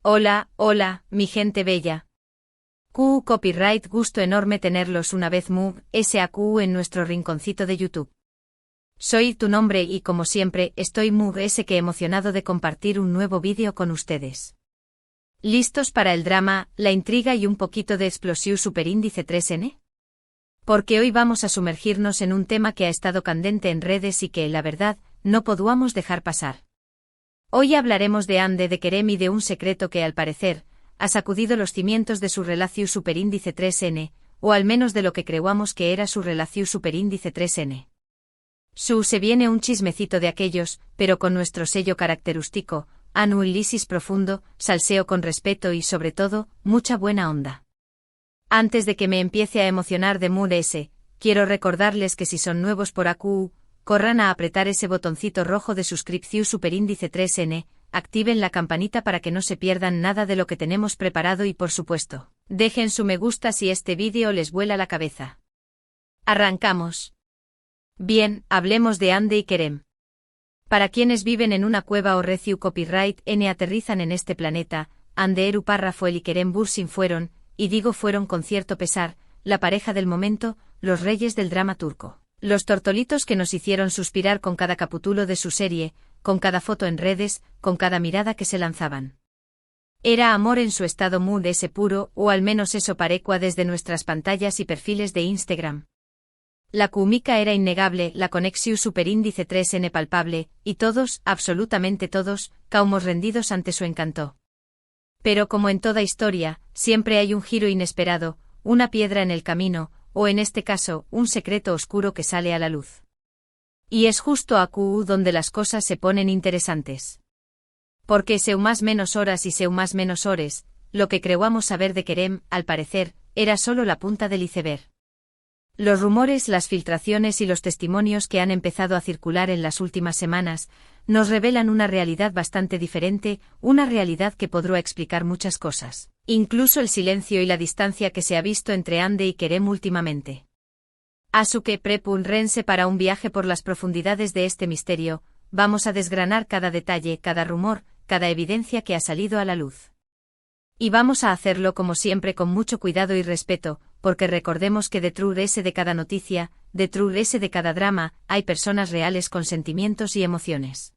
Hola, hola, mi gente bella. Copyright, gusto enorme tenerlos una vez SAQ en nuestro rinconcito de YouTube. Soy tu nombre y como siempre estoy que emocionado de compartir un nuevo vídeo con ustedes. ¿Listos para el drama, la intriga y un poquito de explosión superíndice 3N? Porque hoy vamos a sumergirnos en un tema que ha estado candente en redes y que, la verdad, no podíamos dejar pasar. Hoy hablaremos de Ande de Kerem y de un secreto que al parecer, ha sacudido los cimientos de su relación superíndice 3N, o al menos de lo que creíamos que era su relación superíndice 3N. Se viene un chismecito de aquellos, pero con nuestro sello característico, análisis profundo, salseo con respeto y sobre todo, mucha buena onda. Antes de que me empiece a emocionar de quiero recordarles que si son nuevos por AQ, corran a apretar ese botoncito rojo de suscripción superíndice 3N, activen la campanita para que no se pierdan nada de lo que tenemos preparado y por supuesto, dejen su me gusta si este vídeo les vuela la cabeza. Arrancamos. Bien, hablemos de Ande y Kerem. Para quienes viven en una cueva o reciu copyright N aterrizan en este planeta, Ande Eru Parrafoel y Kerem Bürsin fueron, y digo fueron con cierto pesar, la pareja del momento, los reyes del drama turco. Los tortolitos que nos hicieron suspirar con cada capítulo de su serie, con cada foto en redes, con cada mirada que se lanzaban. Era amor en su estado ese puro, o al menos eso parecua desde nuestras pantallas y perfiles de Instagram. La química era innegable, la conexión superíndice 3N palpable, y todos, absolutamente todos, caumos rendidos ante su encanto. Pero como en toda historia, siempre hay un giro inesperado, una piedra en el camino, o en este caso, un secreto oscuro que sale a la luz. Y es justo aquí donde las cosas se ponen interesantes. Porque seu más menos horas y seu más menos hores, lo que creíamos saber de Kerem, al parecer, era solo la punta del iceberg. Los rumores, las filtraciones y los testimonios que han empezado a circular en las últimas semanas, nos revelan una realidad bastante diferente, una realidad que podrá explicar muchas cosas, incluso el silencio y la distancia que se ha visto entre Ande y Kerem últimamente. Así que prepúrense para un viaje por las profundidades de este misterio, vamos a desgranar cada detalle, cada rumor, cada evidencia que ha salido a la luz. Y vamos a hacerlo como siempre con mucho cuidado y respeto, porque recordemos que detrás de cada noticia, detrás de cada drama, hay personas reales con sentimientos y emociones.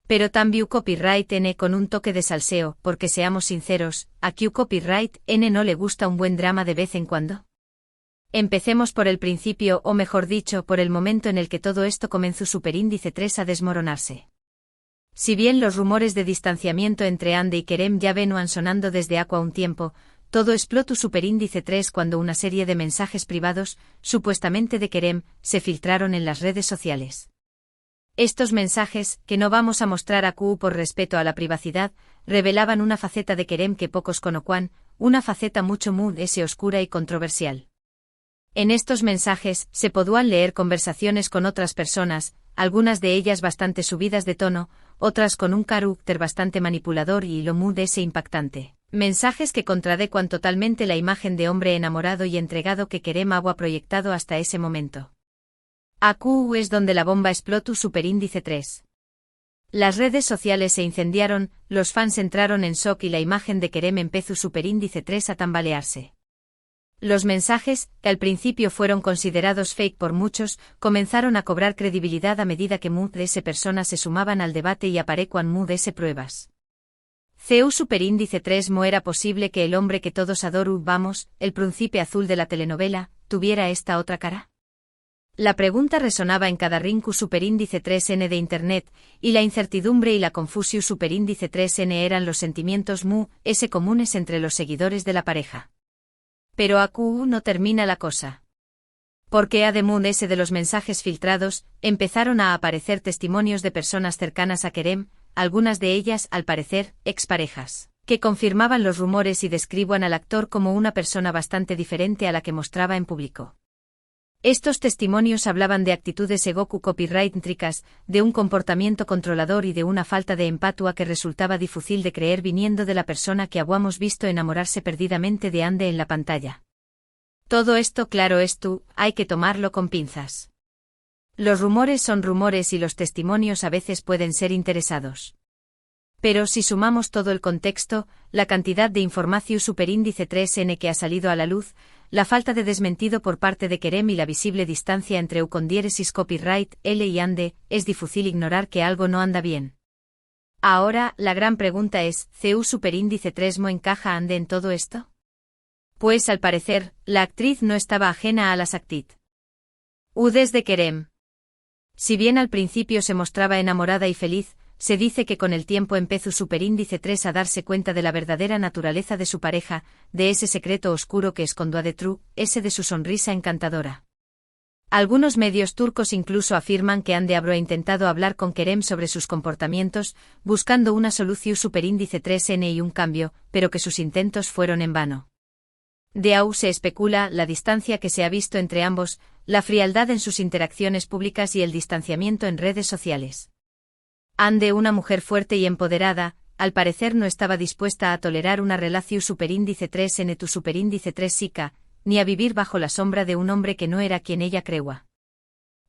Pero también copyright N con un toque de salseo, porque seamos sinceros, ¿a copyright N no le gusta un buen drama de vez en cuando? Empecemos por el principio, o mejor dicho, por el momento en el que todo esto comenzó superíndice 3 a desmoronarse. Si bien los rumores de distanciamiento entre Ande y Kerem ya venían sonando desde Aqua un tiempo, todo explotó superíndice 3 cuando una serie de mensajes privados, supuestamente de Kerem, se filtraron en las redes sociales. Estos mensajes, que no vamos a mostrar aquí por respeto a la privacidad, revelaban una faceta de Kerem que pocos conocían, una faceta mucho oscura y controversial. En estos mensajes, se podían leer conversaciones con otras personas, algunas de ellas bastante subidas de tono, otras con un carácter bastante manipulador y lo impactante. Mensajes que contradecuan totalmente la imagen de hombre enamorado y entregado que Kerem había proyectado hasta ese momento. Aquí es donde la bomba explotó superíndice 3. Las redes sociales se incendiaron, los fans entraron en shock y la imagen de Kerem empezó superíndice 3 a tambalearse. Los mensajes, que al principio fueron considerados fake por muchos, comenzaron a cobrar credibilidad a medida que personas se sumaban al debate y aparecuan pruebas. Ceu superíndice 3 mo era posible que el hombre que todos vamos, el príncipe azul de la telenovela, tuviera esta otra cara. La pregunta resonaba en cada rinku superíndice 3N de internet, y la incertidumbre y la confusión superíndice 3N eran los sentimientos comunes entre los seguidores de la pareja. Pero aquí no termina la cosa. Porque además de los mensajes filtrados, empezaron a aparecer testimonios de personas cercanas a Kerem, algunas de ellas, al parecer, exparejas, que confirmaban los rumores y describían al actor como una persona bastante diferente a la que mostraba en público. Estos testimonios hablaban de actitudes copyright-tricas, de un comportamiento controlador y de una falta de empatia que resultaba difícil de creer viniendo de la persona que habíamos visto enamorarse perdidamente de Ande en la pantalla. Todo esto, claro hay que tomarlo con pinzas. Los rumores son rumores y los testimonios a veces pueden ser interesados. Pero si sumamos todo el contexto, la cantidad de información superíndice 3n que ha salido a la luz, la falta de desmentido por parte de Kerem y la visible distancia entre u con diéresis copyright L y ande, es difícil ignorar que algo no anda bien. Ahora, la gran pregunta es, ¿CU superíndice 3 mo encaja ande en todo esto? Pues al parecer, la actriz no estaba ajena a las actit. Desde Kerem. Si bien al principio se mostraba enamorada y feliz, se dice que con el tiempo empezó superíndice 3 a darse cuenta de la verdadera naturaleza de su pareja, de ese secreto oscuro que escondió de True, ese de su sonrisa encantadora. Algunos medios turcos incluso afirman que Hande habrá intentado hablar con Kerem sobre sus comportamientos, buscando una solución superíndice 3n y un cambio, pero que sus intentos fueron en vano. De Au se especula la distancia que se ha visto entre ambos, la frialdad en sus interacciones públicas y el distanciamiento en redes sociales. Hande, una mujer fuerte y empoderada, al parecer no estaba dispuesta a tolerar una relación superíndice 3n tu superíndice 3 sica, ni a vivir bajo la sombra de un hombre que no era quien ella creía.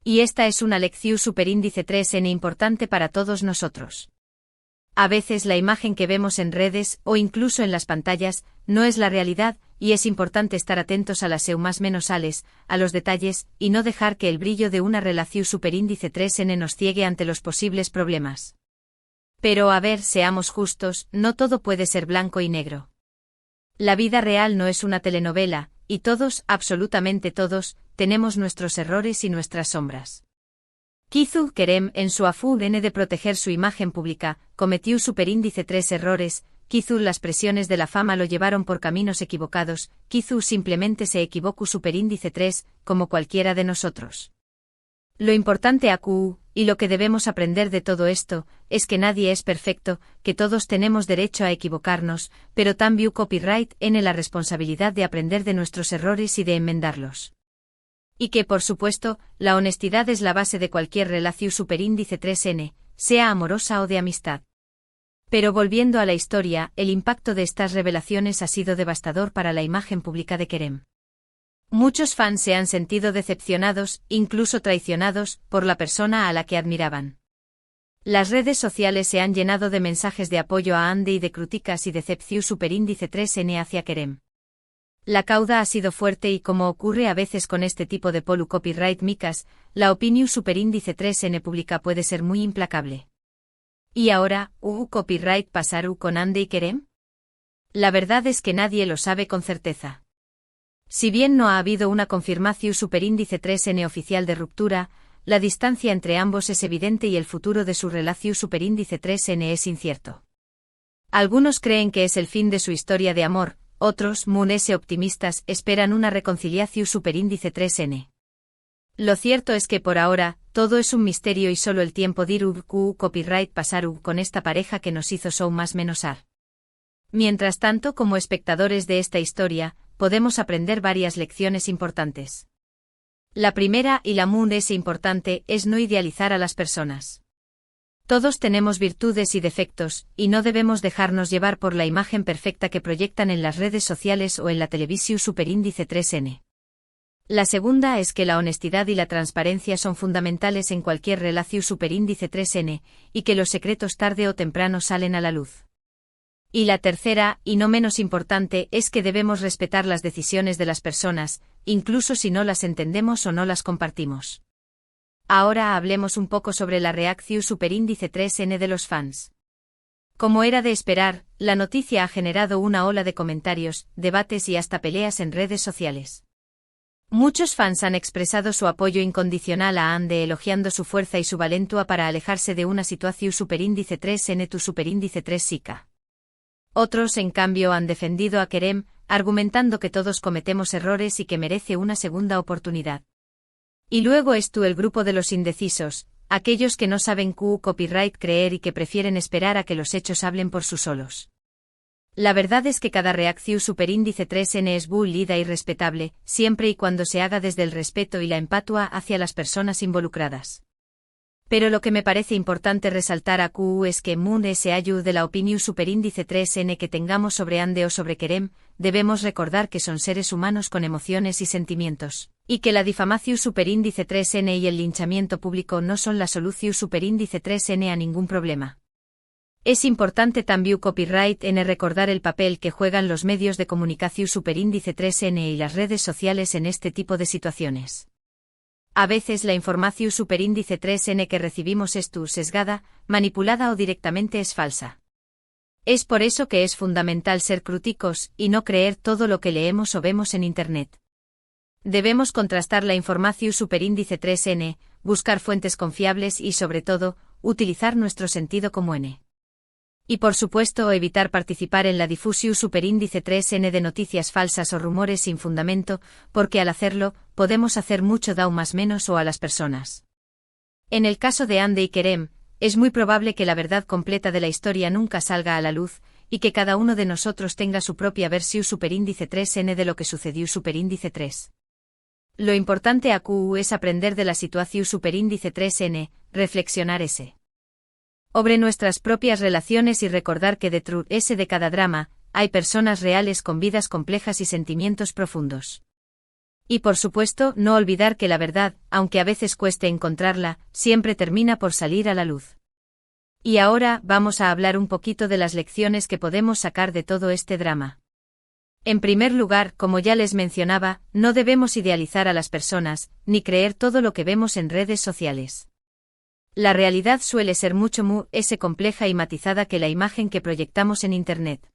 Y esta es una lección superíndice 3n importante para todos nosotros. A veces la imagen que vemos en redes o incluso en las pantallas no es la realidad, y es importante estar atentos a las más menosales, a los detalles, y no dejar que el brillo de una relación superíndice 3n nos ciegue ante los posibles problemas. Pero a ver, seamos justos, no todo puede ser blanco y negro. La vida real no es una telenovela, y todos, absolutamente todos, tenemos nuestros errores y nuestras sombras. Kizu Kerem, en su afán de proteger su imagen pública, cometió superíndice 3 errores. Kizu, las presiones de la fama lo llevaron por caminos equivocados. Kizu simplemente se equivocó superíndice 3, como cualquiera de nosotros. Lo importante AQ, y lo que debemos aprender de todo esto, es que nadie es perfecto, que todos tenemos derecho a equivocarnos, pero también copyright en la responsabilidad de aprender de nuestros errores y de enmendarlos. Y que, por supuesto, la honestidad es la base de cualquier relación superíndice 3n, sea amorosa o de amistad. Pero volviendo a la historia, el impacto de estas revelaciones ha sido devastador para la imagen pública de Kerem. Muchos fans se han sentido decepcionados, incluso traicionados, por la persona a la que admiraban. Las redes sociales se han llenado de mensajes de apoyo a Hande y de críticas y decepción superíndice 3n hacia Kerem. La cauda ha sido fuerte y, como ocurre a veces con este tipo de polu copyright micas, la opinión superíndice 3n pública puede ser muy implacable. ¿Y ahora, copyright pasar con Hande y Kerem? La verdad es que nadie lo sabe con certeza. Si bien no ha habido una confirmación superíndice 3n oficial de ruptura, la distancia entre ambos es evidente y el futuro de su relación superíndice 3n es incierto. Algunos creen que es el fin de su historia de amor. Otros, optimistas, esperan una reconciliación superíndice 3n. Lo cierto es que por ahora, todo es un misterio y solo el tiempo dirá copyright pasar con esta pareja que nos hizo show más menosar. Mientras tanto, como espectadores de esta historia, podemos aprender varias lecciones importantes. La primera, y la es importante, es no idealizar a las personas. Todos tenemos virtudes y defectos, y no debemos dejarnos llevar por la imagen perfecta que proyectan en las redes sociales o en la televisión superíndice 3n. La segunda es que la honestidad y la transparencia son fundamentales en cualquier relación superíndice 3n, y que los secretos tarde o temprano salen a la luz. Y la tercera, y no menos importante, es que debemos respetar las decisiones de las personas, incluso si no las entendemos o no las compartimos. Ahora hablemos un poco sobre la reacción superíndice 3n de los fans. Como era de esperar, la noticia ha generado una ola de comentarios, debates y hasta peleas en redes sociales. Muchos fans han expresado su apoyo incondicional a Hande, elogiando su fuerza y su valentía para alejarse de una situación superíndice 3n tu superíndice 3 sica. Otros, en cambio, han defendido a Kerem, argumentando que todos cometemos errores y que merece una segunda oportunidad. Y luego el grupo de los indecisos, aquellos que no saben copyright creer y que prefieren esperar a que los hechos hablen por sí solos. La verdad es que cada reacción superíndice 3n es válida y respetable, siempre y cuando se haga desde el respeto y la empatía hacia las personas involucradas. Pero lo que me parece importante resaltar a es que se ayude de la opinión superíndice 3n que tengamos sobre Hande o sobre Kerem, debemos recordar que son seres humanos con emociones y sentimientos, y que la difamación superíndice 3n y el linchamiento público no son la solución superíndice 3n a ningún problema. Es importante también copyright en recordar el papel que juegan los medios de comunicación superíndice 3N y las redes sociales en este tipo de situaciones. A veces la información superíndice 3N que recibimos es sesgada, manipulada o directamente es falsa. Es por eso que es fundamental ser críticos y no creer todo lo que leemos o vemos en Internet. Debemos contrastar la información superíndice 3N, buscar fuentes confiables y, sobre todo, utilizar nuestro sentido común. Y por supuesto evitar participar en la difusión superíndice 3N de noticias falsas o rumores sin fundamento, porque al hacerlo, podemos hacer mucho daño más menos o a las personas. En el caso de Andy y Kerem, es muy probable que la verdad completa de la historia nunca salga a la luz, y que cada uno de nosotros tenga su propia versión superíndice 3N de lo que sucedió superíndice 3. Lo importante aquí es aprender de la situación superíndice 3N, reflexionar sobre nuestras propias relaciones y recordar que detrás de cada drama, hay personas reales con vidas complejas y sentimientos profundos. Y por supuesto, no olvidar que la verdad, aunque a veces cueste encontrarla, siempre termina por salir a la luz. Y ahora, vamos a hablar un poquito de las lecciones que podemos sacar de todo este drama. En primer lugar, como ya les mencionaba, no debemos idealizar a las personas, ni creer todo lo que vemos en redes sociales. La realidad suele ser mucho más compleja y matizada que la imagen que proyectamos en Internet.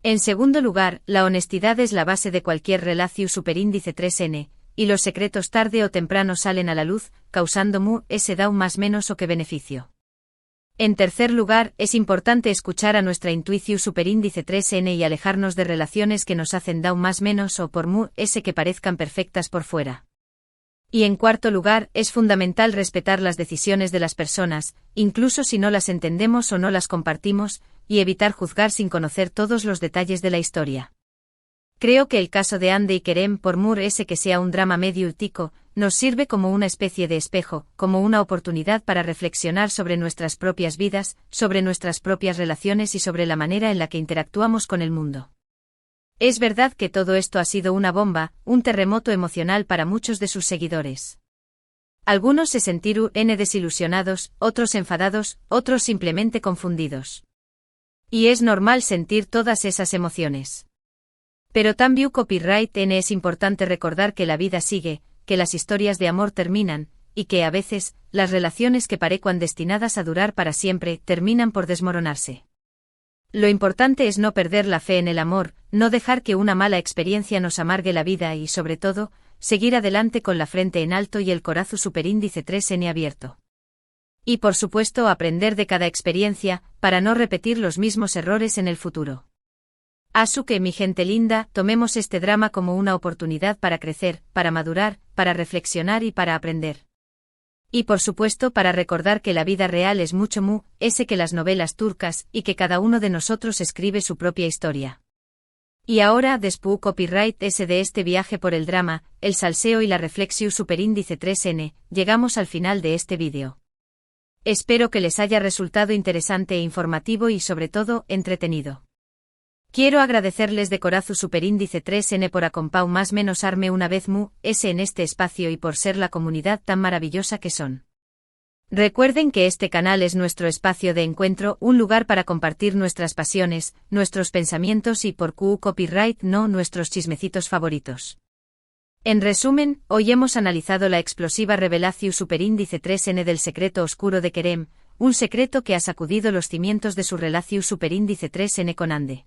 En segundo lugar, la honestidad es la base de cualquier relación superíndice 3N, y los secretos tarde o temprano salen a la luz, causando daño más menos o que beneficio. En tercer lugar, es importante escuchar a nuestra intuición superíndice 3N y alejarnos de relaciones que nos hacen daño más menos o por que parezcan perfectas por fuera. Y en cuarto lugar, es fundamental respetar las decisiones de las personas, incluso si no las entendemos o no las compartimos, y evitar juzgar sin conocer todos los detalles de la historia. Creo que el caso de Andy y Kerem, por que sea un drama medio útico, nos sirve como una especie de espejo, como una oportunidad para reflexionar sobre nuestras propias vidas, sobre nuestras propias relaciones y sobre la manera en la que interactuamos con el mundo. Es verdad que todo esto ha sido una bomba, un terremoto emocional para muchos de sus seguidores. Algunos se sintieron desilusionados, otros enfadados, otros simplemente confundidos. Y es normal sentir todas esas emociones. Pero también copyright es importante recordar que la vida sigue, que las historias de amor terminan, y que a veces, las relaciones que parecían destinadas a durar para siempre, terminan por desmoronarse. Lo importante es no perder la fe en el amor, no dejar que una mala experiencia nos amargue la vida y, sobre todo, seguir adelante con la frente en alto y el corazón superíndice 3N abierto. Y por supuesto aprender de cada experiencia, para no repetir los mismos errores en el futuro. Así que, mi gente linda, tomemos este drama como una oportunidad para crecer, para madurar, para reflexionar y para aprender. Y por supuesto para recordar que la vida real es mucho que las novelas turcas y que cada uno de nosotros escribe su propia historia. Y ahora, después copyright de este viaje por el drama, el salseo y la reflexión superíndice 3N, llegamos al final de este vídeo. Espero que les haya resultado interesante e informativo y sobre todo, entretenido. Quiero agradecerles de corazón superíndice 3N por acompañarme más menos arme una vez en este espacio y por ser la comunidad tan maravillosa que son. Recuerden que este canal es nuestro espacio de encuentro, un lugar para compartir nuestras pasiones, nuestros pensamientos y por copyright no nuestros chismecitos favoritos. En resumen, hoy hemos analizado la explosiva revelación superíndice 3N del secreto oscuro de Kerem, un secreto que ha sacudido los cimientos de su relación superíndice 3N con Andy.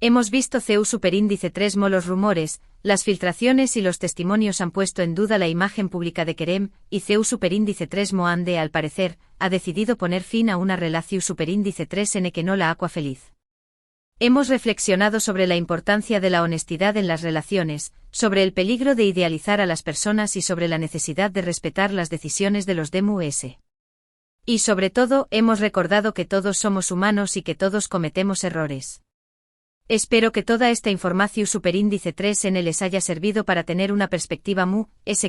Hemos visto CEU superíndice 3 los rumores, las filtraciones y los testimonios han puesto en duda la imagen pública de Kerem, y CEU superíndice 3 Ande al parecer, ha decidido poner fin a una relación superíndice 3N que no la hace feliz. Hemos reflexionado sobre la importancia de la honestidad en las relaciones, sobre el peligro de idealizar a las personas y sobre la necesidad de respetar las decisiones de los DMUS. Y sobre todo, hemos recordado que todos somos humanos y que todos cometemos errores. Espero que toda esta información superíndice 3N les haya servido para tener una perspectiva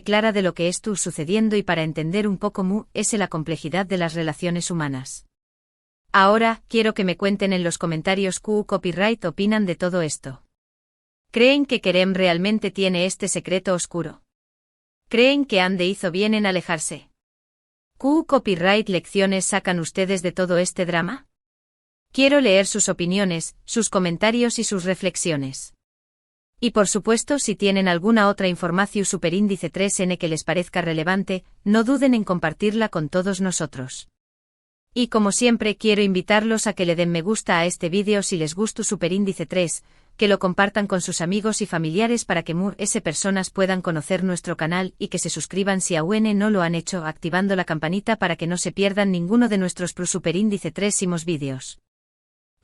clara de lo que está sucediendo y para entender un poco la complejidad de las relaciones humanas. Ahora, quiero que me cuenten en los comentarios qué copyright opinan de todo esto. ¿Creen que Kerem realmente tiene este secreto oscuro? ¿Creen que Andy hizo bien en alejarse? ¿Qué copyright lecciones sacan ustedes de todo este drama? Quiero leer sus opiniones, sus comentarios y sus reflexiones. Y por supuesto, si tienen alguna otra información superíndice 3N que les parezca relevante, no duden en compartirla con todos nosotros. Y como siempre, quiero invitarlos a que le den me gusta a este vídeo si les gusta superíndice 3, que lo compartan con sus amigos y familiares para que más personas puedan conocer nuestro canal y que se suscriban si aún no lo han hecho activando la campanita para que no se pierdan ninguno de nuestros superíndice 3 vídeos.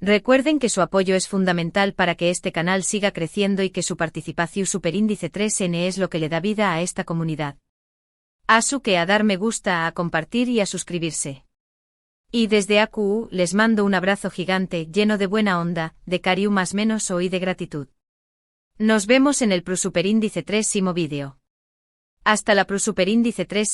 Recuerden que su apoyo es fundamental para que este canal siga creciendo y que su participación superíndice 3N es lo que le da vida a esta comunidad. Asu que a dar me gusta, a compartir y a suscribirse. Y desde AQU les mando un abrazo gigante lleno de buena onda, de cariño más menos o y de gratitud. Nos vemos en el superíndice 3 vídeo. Hasta la superíndice 3.